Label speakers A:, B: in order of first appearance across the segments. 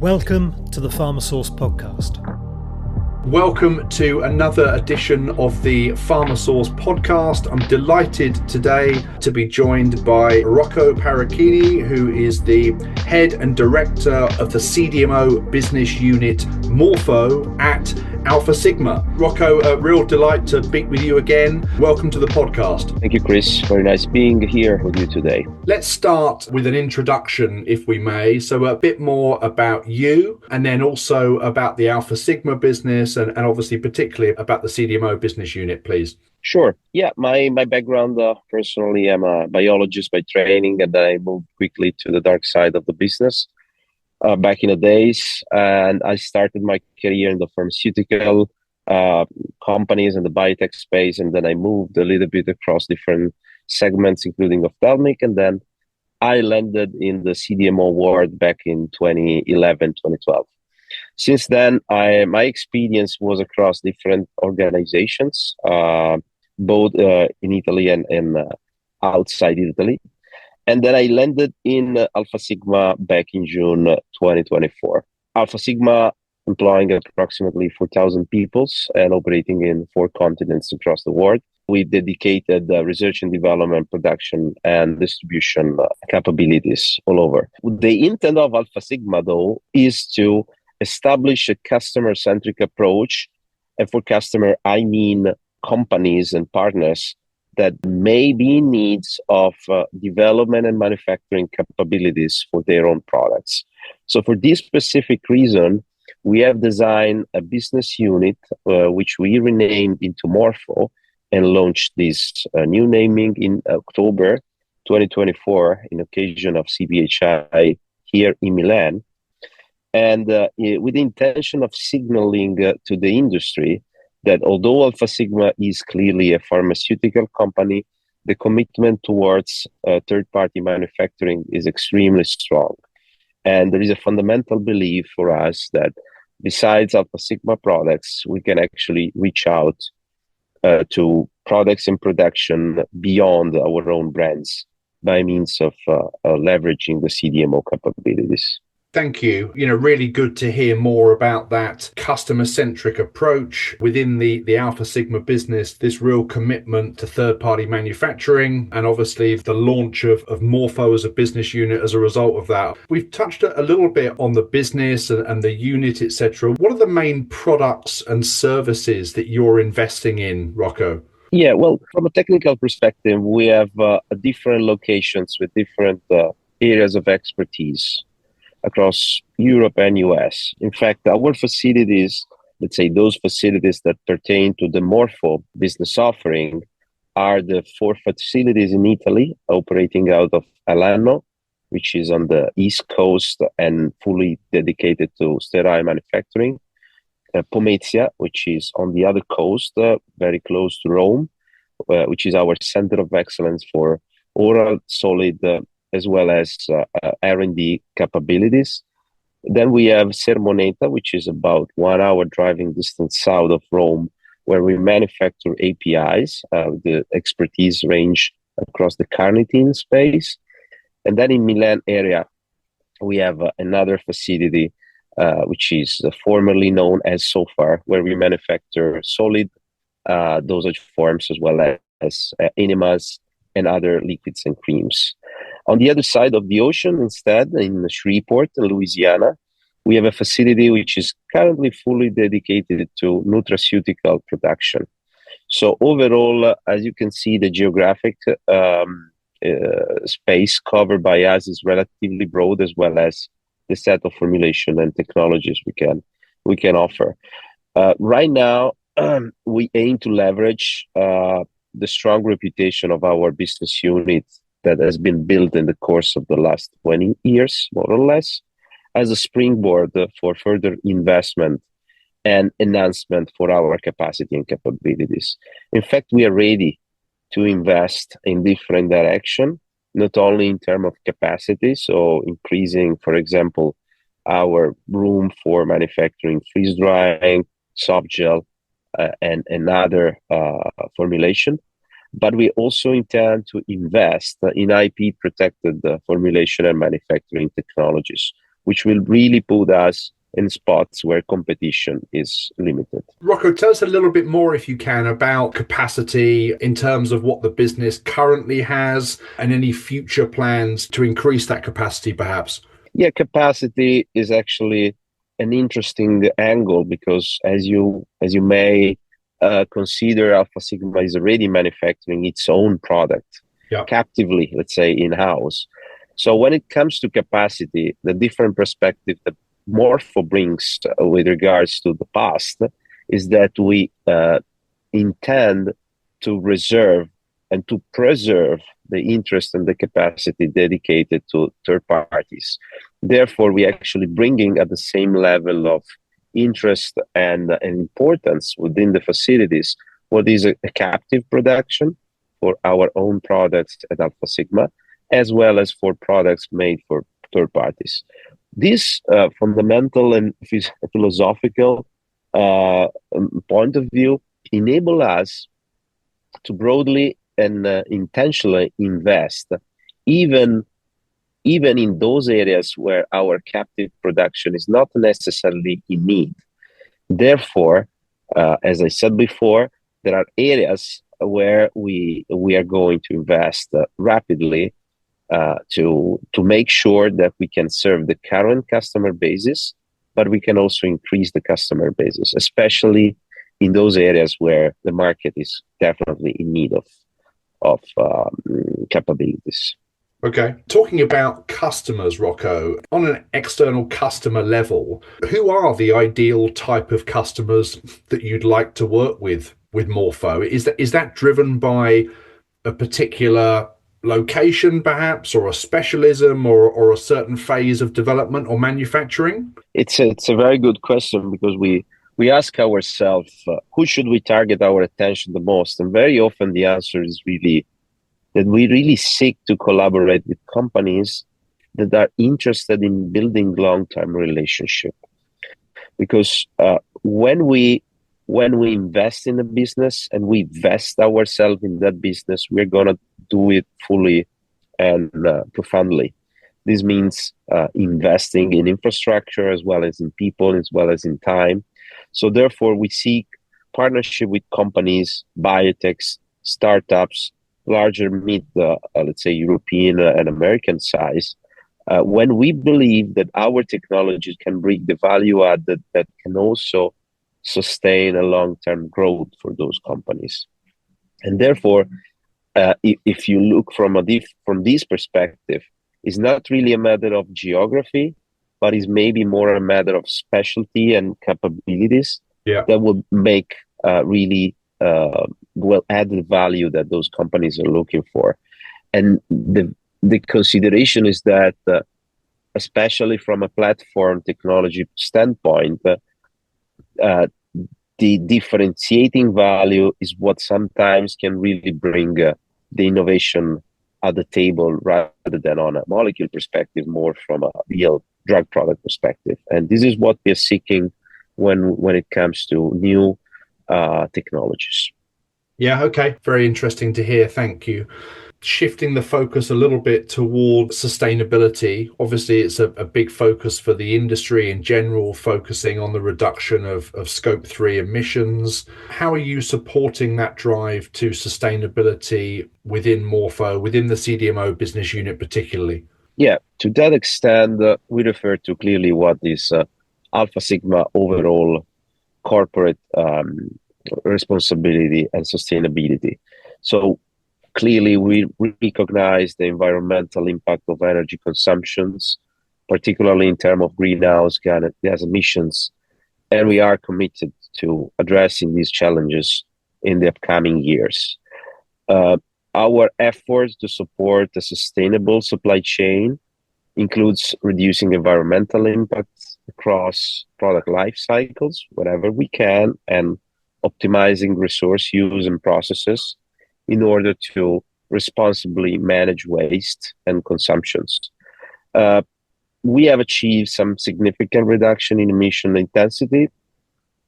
A: Welcome to the PharmaSource podcast.
B: Welcome to another edition of the PharmaSource podcast. I'm delighted today to be joined by Rocco Paracchini, who is the head and director of the CDMO Business Unit Morpho at Alfasigma. Rocco, a real delight to speak with you again. Welcome to the podcast.
C: Thank you, Chris. Very nice being here with you today.
B: Let's start with an introduction, if we may. So a bit more about you, and then also about the Alfasigma business, and obviously particularly about the CDMO business unit, please.
C: Sure. Yeah, my background, personally, I'm a biologist by training, and then I moved quickly to the dark side of the business back in the days. And I started my career in the pharmaceutical companies and the biotech space, and then I moved a little bit across different segments, including ophthalmic, and then I landed in the CDMO world back in 2011, 2012. Since then, my experience was across different organizations, both in Italy and outside Italy. And then I landed in Alfasigma back in June 2024. Alfasigma employing approximately 4,000 people and operating in 4 continents across the world. We dedicated research and development, production, and distribution capabilities all over. The intent of Alfasigma, though, is to establish a customer-centric approach. And for customer, I mean companies and partners that may be in needs of development and manufacturing capabilities for their own products. So for this specific reason, we have designed a business unit, which we renamed into Morpho, and launched this new naming in October 2024 in occasion of CPHI here in Milan. And with the intention of signaling to the industry that although Alfasigma is clearly a pharmaceutical company, the commitment towards third-party manufacturing is extremely strong. And there is a fundamental belief for us that besides Alfasigma products, we can actually reach out to products in production beyond our own brands by means of leveraging the CDMO capabilities.
B: Thank you. Really good to hear more about that customer-centric approach within the Alfasigma business, this real commitment to third-party manufacturing, and obviously the launch of Morpho as a business unit as a result of that. We've touched a little bit on the business and the unit, etc. What are the main products and services that you're investing in, Rocco?
C: Yeah, well, from a technical perspective, we have different locations with different areas of expertise across Europe and US. In fact, our facilities, let's say those facilities that pertain to the Morpho business offering, are the 4 facilities in Italy operating out of Alano, which is on the East Coast and fully dedicated to sterile manufacturing. Pomezia, which is on the other coast, very close to Rome, which is our center of excellence for oral solid as well as R&D capabilities. Then we have Sermoneta, which is about 1 hour driving distance south of Rome, where we manufacture APIs. The expertise range across the carnitine space. And then in Milan area, we have another facility, which is formerly known as SOFAR, where we manufacture solid dosage forms as well as enemas and other liquids and creams. On the other side of the ocean, instead, in Shreveport, Louisiana, we have a facility which is currently fully dedicated to nutraceutical production. So overall, as you can see, the geographic space covered by us is relatively broad, as well as the set of formulation and technologies we can offer. Right now, we aim to leverage the strong reputation of our business unit that has been built in the course of the last 20 years, more or less, as a springboard for further investment and enhancement for our capacity and capabilities. In fact, we are ready to invest in different directions, not only in terms of capacity, so increasing, for example, our room for manufacturing freeze drying, soft gel, and other formulation. But we also intend to invest in IP protected formulation and manufacturing technologies which will really put us in spots where competition is limited.
B: Rocco, tell us a little bit more, if you can, about capacity in terms of what the business currently has and any future plans to increase that capacity, perhaps.
C: Yeah, capacity is actually an interesting angle because as you may consider, Alfasigma is already manufacturing its own product captively, let's say in-house. So when it comes to capacity, the different perspective that Morpho brings with regards to the past is that we intend to reserve and to preserve the interest and the capacity dedicated to third parties. Therefore, we actually bringing at the same level of interest and importance within the facilities what is a captive production for our own products at Alfasigma, as well as for products made for third parties. This fundamental and philosophical point of view enable us to broadly and intentionally invest even in those areas where our captive production is not necessarily in need. Therefore, as I said before, there are areas where we are going to invest rapidly to make sure that we can serve the current customer bases, but we can also increase the customer bases, especially in those areas where the market is definitely in need of capabilities.
B: Okay. Talking about customers, Rocco, on an external customer level, who are the ideal type of customers that you'd like to work with Morpho? Is that driven by a particular location, perhaps, or a specialism, or a certain phase of development or manufacturing?
C: It's a very good question because we ask ourselves, who should we target our attention the most? And very often the answer is really that we really seek to collaborate with companies that are interested in building long-term relationship. Because when we invest in a business and we invest ourselves in that business, we're going to do it fully and profoundly. This means investing in infrastructure as well as in people, as well as in time. So therefore, we seek partnership with companies, biotechs, startups, larger mid, let's say European and American size, when we believe that our technologies can bring the value add that can also sustain a long-term growth for those companies. And therefore, if you look from this perspective, it's not really a matter of geography, but it's maybe more a matter of specialty and capabilities that will make really added value that those companies are looking for. And the consideration is that, especially from a platform technology standpoint, the differentiating value is what sometimes can really bring the innovation at the table rather than on a molecule perspective, more from a real drug product perspective. And this is what we're seeking when it comes to new technologies.
B: Yeah, okay. Very interesting to hear. Thank you. Shifting the focus a little bit towards sustainability. Obviously, it's a big focus for the industry in general, focusing on the reduction of scope 3 emissions. How are you supporting that drive to sustainability within Morpho, within the CDMO business unit particularly?
C: Yeah, to that extent, we refer to clearly what is Alfasigma overall corporate responsibility and sustainability. So clearly, we recognize the environmental impact of energy consumptions, particularly in terms of greenhouse gas emissions, and we are committed to addressing these challenges in the upcoming years. Our efforts to support a sustainable supply chain includes reducing environmental impacts across product life cycles wherever we can, and optimizing resource use and processes in order to responsibly manage waste and consumptions. We have achieved some significant reduction in emission intensity,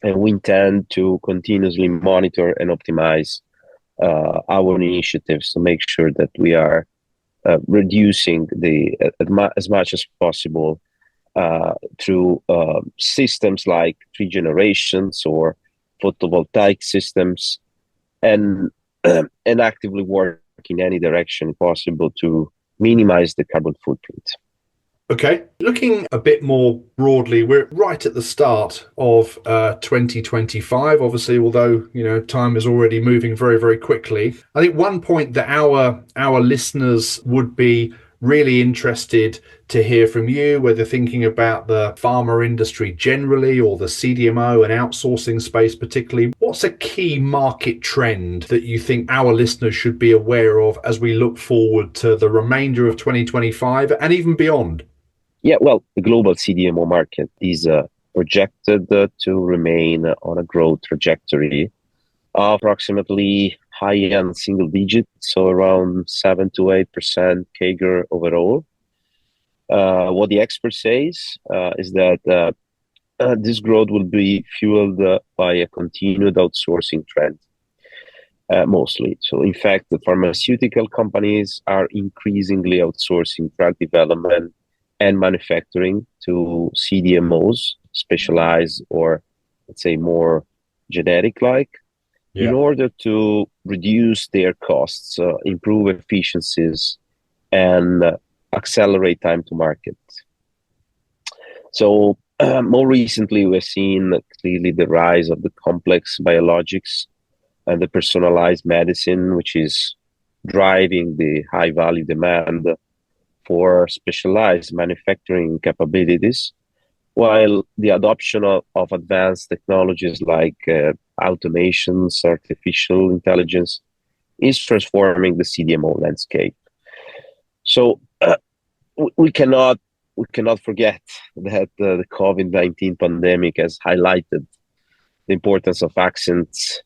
C: and we intend to continuously monitor and optimize our initiatives to make sure that we are reducing as much as possible through systems like 3 generations or photovoltaic systems, and and actively work in any direction possible to minimize the carbon footprint.
B: Okay, looking a bit more broadly, we're right at the start of 2025. Obviously, although time is already moving very, very quickly. I think one point that our listeners would be really interested to hear from you, whether thinking about the pharma industry generally or the CDMO and outsourcing space particularly. What's a key market trend that you think our listeners should be aware of as we look forward to the remainder of 2025 and even beyond?
C: Yeah, well, the global CDMO market is projected to remain on a growth trajectory of approximately high-end single digits, so around 7 to 8% CAGR overall. What the expert says is that this growth will be fueled by a continued outsourcing trend, mostly. So, in fact, the pharmaceutical companies are increasingly outsourcing drug development and manufacturing to CDMOs, specialized or, let's say, more generic-like, in order to reduce their costs, improve efficiencies, and accelerate time to market. So more recently, we've seen clearly the rise of the complex biologics and the personalized medicine, which is driving the high-value demand for specialized manufacturing capabilities, while the adoption of advanced technologies like automations, artificial intelligence, is transforming the CDMO landscape. So we cannot forget that the COVID-19 pandemic has highlighted the importance of vaccines,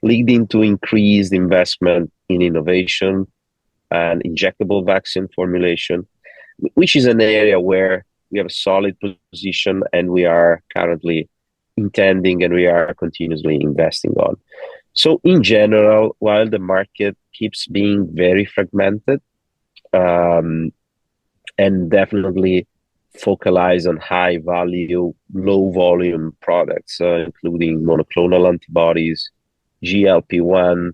C: leading to increased investment in innovation and injectable vaccine formulation, which is an area where we have a solid position and we are currently intending and we are continuously investing on. So in general, while the market keeps being very fragmented and definitely focalize on high value, low volume products, including monoclonal antibodies, GLP-1,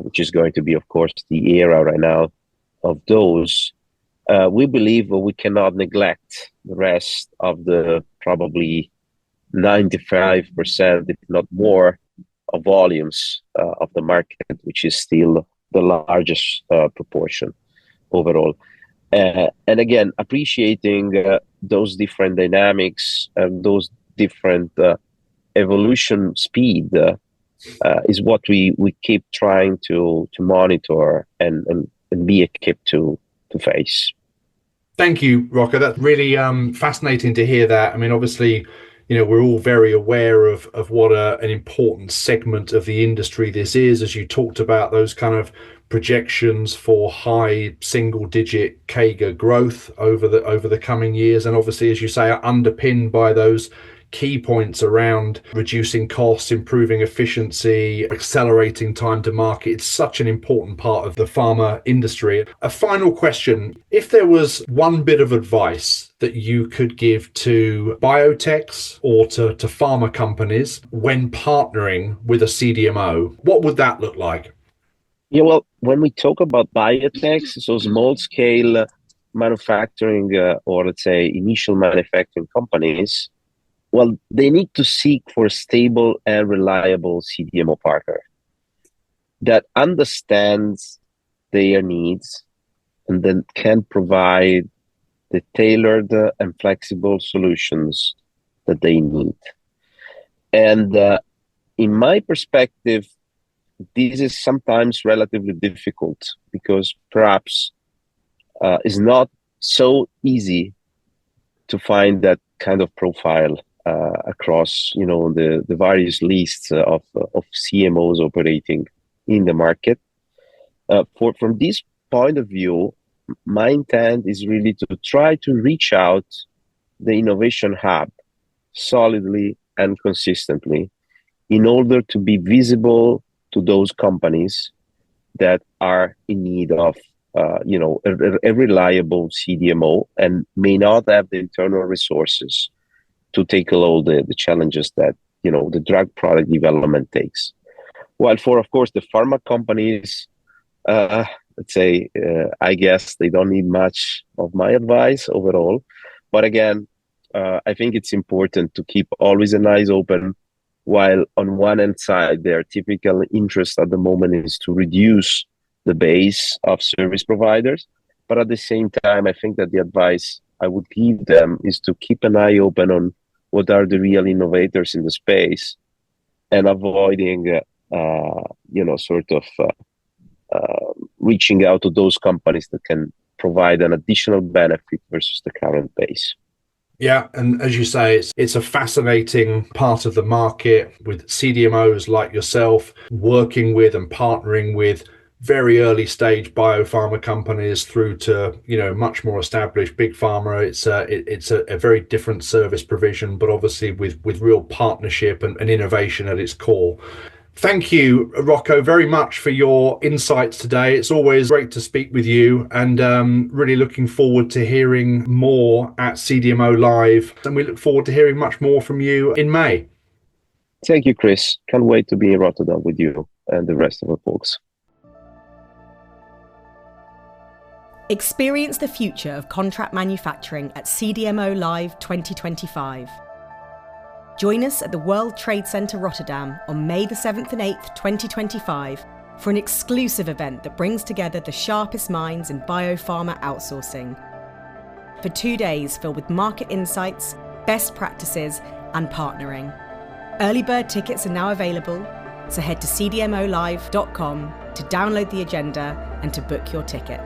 C: which is going to be, of course, the era right now of those, we believe we cannot neglect the rest of the probably 95%, if not more, of volumes of the market, which is still the largest proportion overall. And again, appreciating those different dynamics and those different evolution speed is what we keep trying to monitor and be equipped to face.
B: Thank you, Rocco. That's really fascinating to hear that. I mean, obviously, we're all very aware of what an important segment of the industry this is, as you talked about those kind of projections for high single-digit CAGR growth over the coming years, and obviously, as you say, are underpinned by those key points around reducing costs, improving efficiency, accelerating time to market. It's such an important part of the pharma industry. A final question: if there was one bit of advice that you could give to biotechs or to pharma companies when partnering with a CDMO, what would that look like?
C: Yeah, well, when we talk about biotechs, so small-scale manufacturing or let's say initial manufacturing companies, well, they need to seek for a stable and reliable CDMO partner that understands their needs and then can provide the tailored and flexible solutions that they need. And in my perspective, this is sometimes relatively difficult because perhaps it's not so easy to find that kind of profile across, the various lists of CMOs operating in the market. From this point of view, my intent is really to try to reach out the innovation hub solidly and consistently in order to be visible to those companies that are in need of a reliable CDMO and may not have the internal resources to tackle all the challenges that, the drug product development takes. While for, of course, the pharma companies, let's say, I guess they don't need much of my advice overall. But again, I think it's important to keep always an eyes open, while on one hand side, their typical interest at the moment is to reduce the base of service providers. But at the same time, I think that the advice I would give them is to keep an eye open on what are the real innovators in the space, and avoiding, reaching out to those companies that can provide an additional benefit versus the current base.
B: Yeah, and as you say, it's a fascinating part of the market, with CDMOs like yourself working with and partnering with very early stage biopharma companies through to, much more established big pharma. It's a very different service provision, but obviously with real partnership and innovation at its core. Thank you, Rocco, very much for your insights today. It's always great to speak with you, and really looking forward to hearing more at CDMO Live. And we look forward to hearing much more from you in May.
C: Thank you, Chris. Can't wait to be in Rotterdam with you and the rest of the folks.
D: Experience the future of contract manufacturing at CDMO Live 2025. Join us at the World Trade Centre Rotterdam on May the 7th and 8th, 2025 for an exclusive event that brings together the sharpest minds in biopharma outsourcing. For 2 days filled with market insights, best practices and partnering. Early bird tickets are now available, so head to cdmolive.com to download the agenda and to book your ticket.